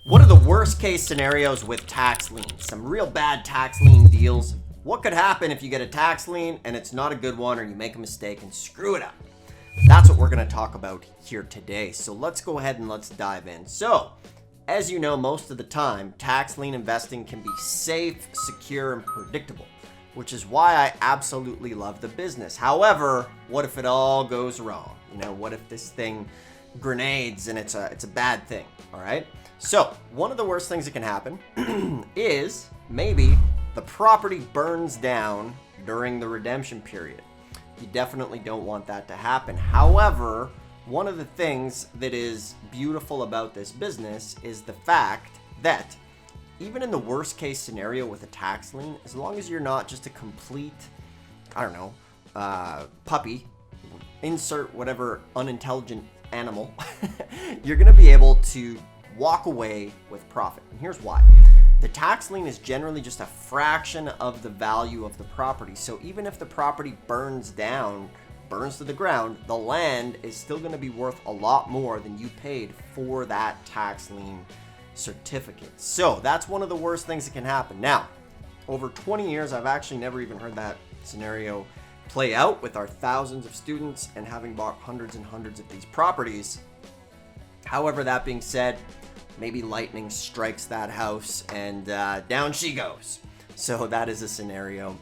What are the worst case scenarios with tax liens? Some real bad tax lien deals. What could happen if you get a tax lien and it's not a good one, or you make a mistake and screw it up? That's what we're going to talk about here today. So let's go ahead and let's dive in. So, as you know, most of the time, tax lien investing can be safe, secure, and predictable, which is why I absolutely love the business. However, what if it all goes wrong? What if this thing grenades and it's a bad thing, all right? So, one of the worst things that can happen is maybe the property burns down during the redemption period. You definitely don't want that to happen. However, one of the things that is beautiful about this business is the fact that even in the worst case scenario with a tax lien, as long as you're not just a complete, puppy, insert whatever unintelligent animal, you're going to be able to walk away with profit. And here's why. The tax lien is generally just a fraction of the value of the property. So even if the property burns to the ground, the land is still going to be worth a lot more than you paid for that tax lien certificate. So that's one of the worst things that can happen. Now, over 20 years, I've actually never even heard that scenario play out with our thousands of students and having bought hundreds and hundreds of these properties. However, that being said, maybe lightning strikes that house and down she goes. So that is a scenario.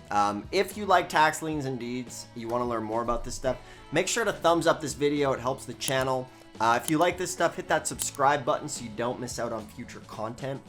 If you like tax liens and deeds, you want to learn more about this stuff, make sure to thumbs up this video. It helps the channel. If you like this stuff, hit that subscribe button so you don't miss out on future content.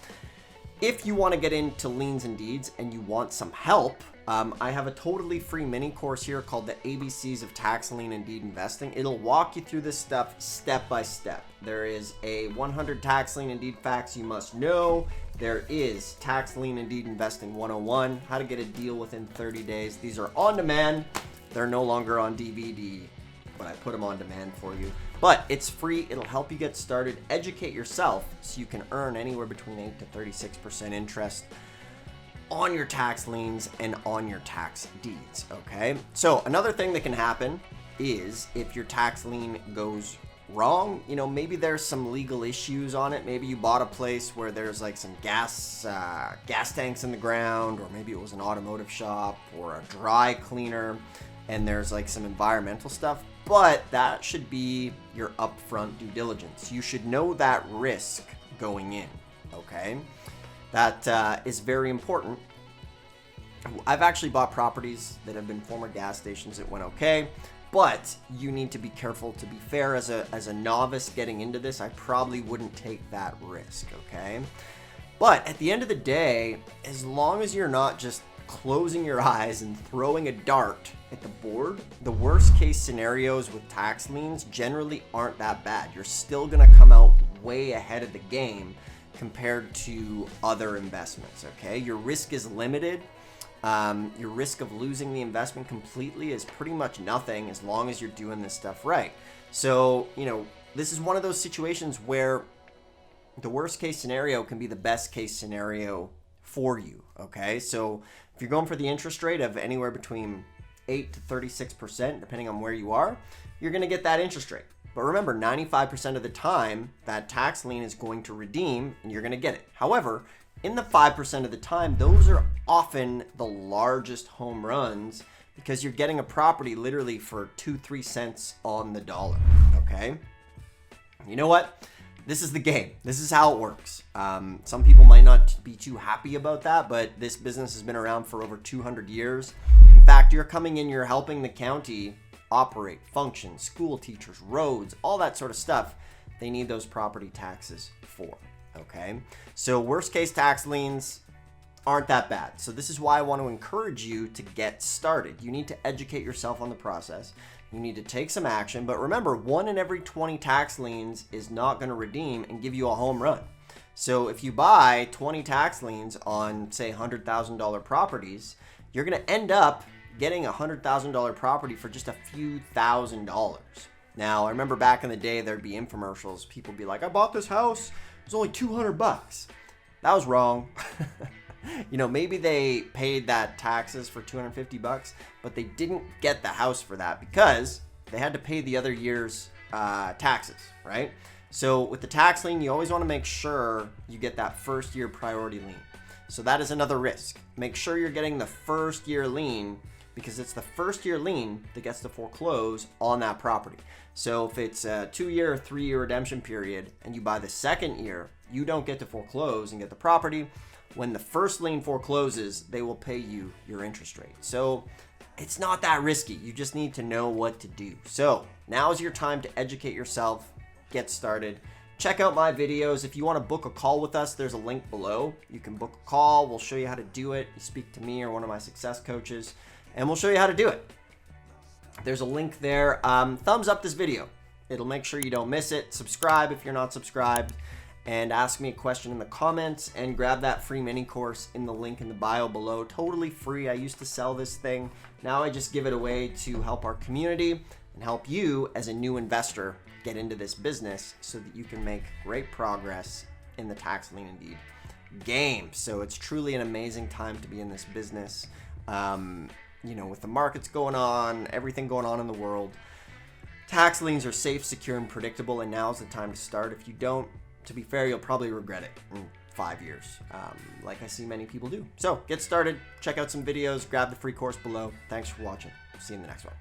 If you want to get into liens and deeds and you want some help, I have a totally free mini course here called the ABCs of Tax Lien and Deed Investing. It'll walk you through this stuff step by step. There is a 100 tax lien and deed facts you must know. There is Tax Lien and Deed Investing 101, how to get a deal within 30 days. These are on demand. They're no longer on DVD, but I put them on demand for you. But it's free. It'll help you get started, educate yourself so you can earn anywhere between 8 to 36% interest on your tax liens and on your tax deeds, okay? So another thing that can happen is if your tax lien goes wrong, maybe there's some legal issues on it. Maybe you bought a place where there's like some gas tanks in the ground, or maybe it was an automotive shop or a dry cleaner, and there's like some environmental stuff, but that should be your upfront due diligence. You should know that risk going in, okay? That is very important. I've actually bought properties that have been former gas stations that went okay, but you need to be careful. To be fair, as a novice getting into this, I probably wouldn't take that risk, okay? But at the end of the day, as long as you're not just closing your eyes and throwing a dart at the board, the worst case scenarios with tax liens generally aren't that bad. You're still gonna come out way ahead of the game compared to other investments, okay? Your risk is limited. Your risk of losing the investment completely is pretty much nothing as long as you're doing this stuff right. So, this is one of those situations where the worst case scenario can be the best case scenario for you, okay? So if you're going for the interest rate of anywhere between 8 to 36%, depending on where you are, you're going to get that interest rate. But remember, 95% of the time, that tax lien is going to redeem and you're going to get it. However, in the 5% of the time, those are often the largest home runs because you're getting a property literally for 2-3 cents on the dollar, okay? You know what? This is the game. This is how it works. Some people might not be too happy about that, but this business has been around for over 200 years. In fact, you're coming in, you're helping the county operate, function, school teachers, roads, all that sort of stuff. They need those property taxes for, okay? So worst case tax liens aren't that bad. So this is why I want to encourage you to get started. You need to educate yourself on the process. You need to take some action, but remember, 1 in every 20 tax liens is not going to redeem and give you a home run. So if you buy 20 tax liens on, say, $100,000 properties, you're going to end up getting a $100,000 property for just a few $1,000s. Now, I remember back in the day, there'd be infomercials. People would be like, I bought this house. It was only $200. That was wrong. Maybe they paid that taxes for $250, but they didn't get the house for that because they had to pay the other year's taxes, right? So with the tax lien, you always want to make sure you get that first year priority lien. So that is another risk. Make sure you're getting the first year lien, because it's the first year lien that gets to foreclose on that property. So if it's a 2-year or 3-year redemption period and you buy the second year, you don't get to foreclose and get the property. When the first lien forecloses, they will pay you your interest rate. So it's not that risky. You just need to know what to do. So now is your time to educate yourself, get started. Check out my videos. If you want to book a call with us, there's a link below. You can book a call. We'll show you how to do it. You speak to me or one of my success coaches, and we'll show you how to do it. There's a link there. Thumbs up this video. It'll make sure you don't miss it. Subscribe if you're not subscribed, and ask me a question in the comments, and grab that free mini course in the link in the bio below. Totally free. I used to sell this thing. Now I just give it away to help our community and help you as a new investor get into this business so that you can make great progress in the tax lien and deed game. So it's truly an amazing time to be in this business. With the markets going on, everything going on in the world, tax liens are safe, secure, and predictable, and now's the time to start. If you don't, to be fair, you'll probably regret it in 5 years, like I see many people do. So get started, check out some videos, grab the free course below. Thanks for watching. See you in the next one.